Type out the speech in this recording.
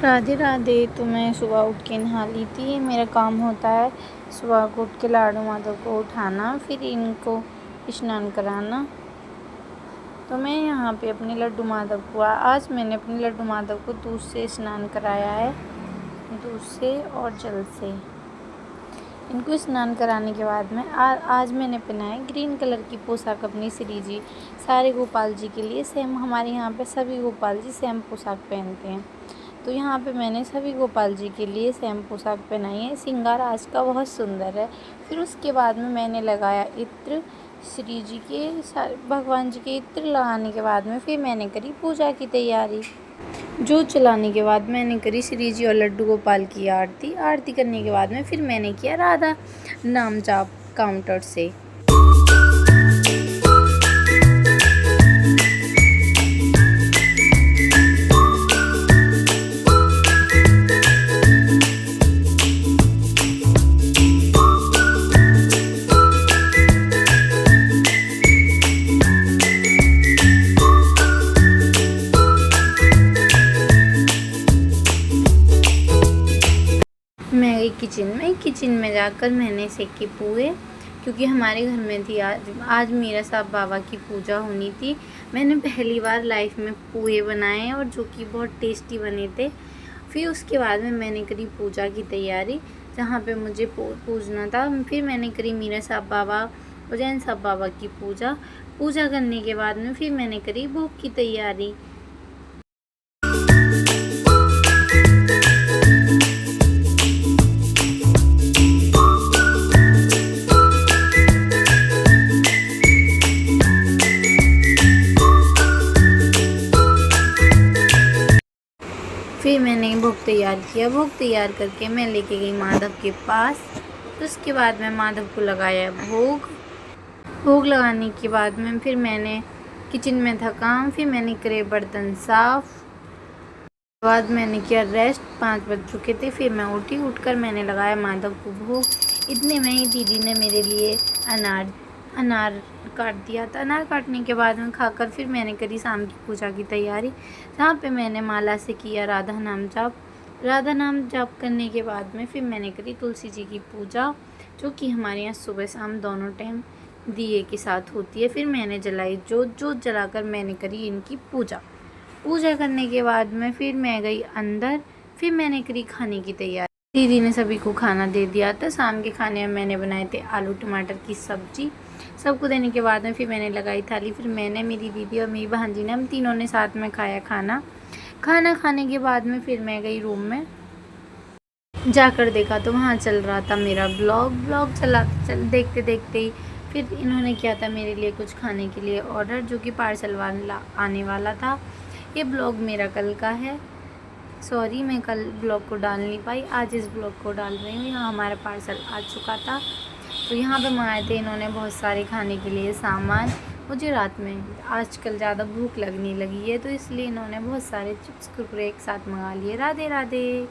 राधे राधे। तो मैं सुबह उठ के नहा ली थी। मेरा काम होता है सुबह को उठ के लाडू माधव को उठाना, फिर इनको स्नान कराना। तो मैं यहाँ पे अपने लड्डू माधव को आज मैंने अपने लड्डू माधव को दूध से स्नान कराया है, दूध से और जल से। इनको स्नान कराने के बाद में आज मैंने पहना है ग्रीन कलर की पोशाक अपनी श्री जी। सारे गोपाल जी के लिए सेम, हमारे यहाँ पे सभी गोपाल जी सेम पोशाक पहनते हैं। तो यहाँ पे मैंने सभी गोपाल जी के लिए सेम पोशाक पहनाई है। श्रृंगार आज का बहुत सुंदर है। फिर उसके बाद में मैंने लगाया इत्र श्री जी के, भगवान जी के इत्र लगाने के बाद में फिर मैंने करी पूजा की तैयारी। जोत जलाने के बाद मैंने करी श्री जी और लड्डू गोपाल की आरती। आरती करने के बाद में फिर मैंने किया राधा नाम जाप काउंटर से। मैं गई किचन में जाकर मैंने सेके पुए, क्योंकि हमारे घर में थी आज मीरा साहब बाबा की पूजा होनी थी। मैंने पहली बार लाइफ में पुए बनाए और जो कि बहुत टेस्टी बने थे। फिर उसके बाद में मैंने करी पूजा की तैयारी, जहाँ पे मुझे पूजना था। फिर मैंने करी मीरा साहब बाबा और जैन साहब बाबा की पूजा करने के बाद में फिर मैंने करी भोग की तैयारी। फिर मैंने भोग तैयार किया। भोग तैयार करके मैं लेके गई माधव के पास। उसके बाद में माधव को लगाया भोग लगाने के बाद में फिर मैंने किचन में था काम। फिर मैंने करे बर्तन साफ। बाद मैंने किया रेस्ट, 5 बज चुके थे। फिर मैं उठकर मैंने लगाया माधव को भोग। इतने में ही दीदी ने मेरे लिए अनार काट दिया था। अनार काटने के बाद में खाकर फिर मैंने करी शाम की पूजा की तैयारी, जहाँ पे मैंने माला से किया राधा नाम जाप करने के बाद में फिर मैंने करी तुलसी जी की पूजा, जो कि हमारे यहाँ सुबह शाम दोनों टाइम दिए के साथ होती है। फिर मैंने जलाई जोत जलाकर मैंने करी इनकी पूजा करने के बाद में फिर मैं गई अंदर। फिर मैंने करी खाने की तैयारी। दीदी ने सभी को खाना दे दिया था। शाम के खाने में मैंने बनाए थे आलू टमाटर की सब्जी। सबको देने के बाद में फिर मैंने लगाई थाली। फिर मैंने, मेरी दीदी और मेरी भांजी ने, हम तीनों ने साथ में खाया खाना खाने के बाद में फिर मैं गई रूम में। जाकर देखा तो वहाँ चल रहा था मेरा ब्लॉग देखते देखते ही फिर इन्होंने किया था मेरे लिए कुछ खाने के लिए ऑर्डर, जो कि पार्सल वाला आने वाला था। ये ब्लॉग मेरा कल का है। सॉरी, मैं कल ब्लॉग को डाल नहीं पाई, आज इस ब्लॉग को डाल रही हूँ। यहाँ हमारा पार्सल आ चुका था। तो यहाँ पे मंगाए थे इन्होंने बहुत सारे खाने के लिए सामान। मुझे रात में आजकल ज़्यादा भूख लगने लगी है, तो इसलिए इन्होंने बहुत सारे चिप्स कुरकुरे एक साथ मंगा लिए। राधे राधे।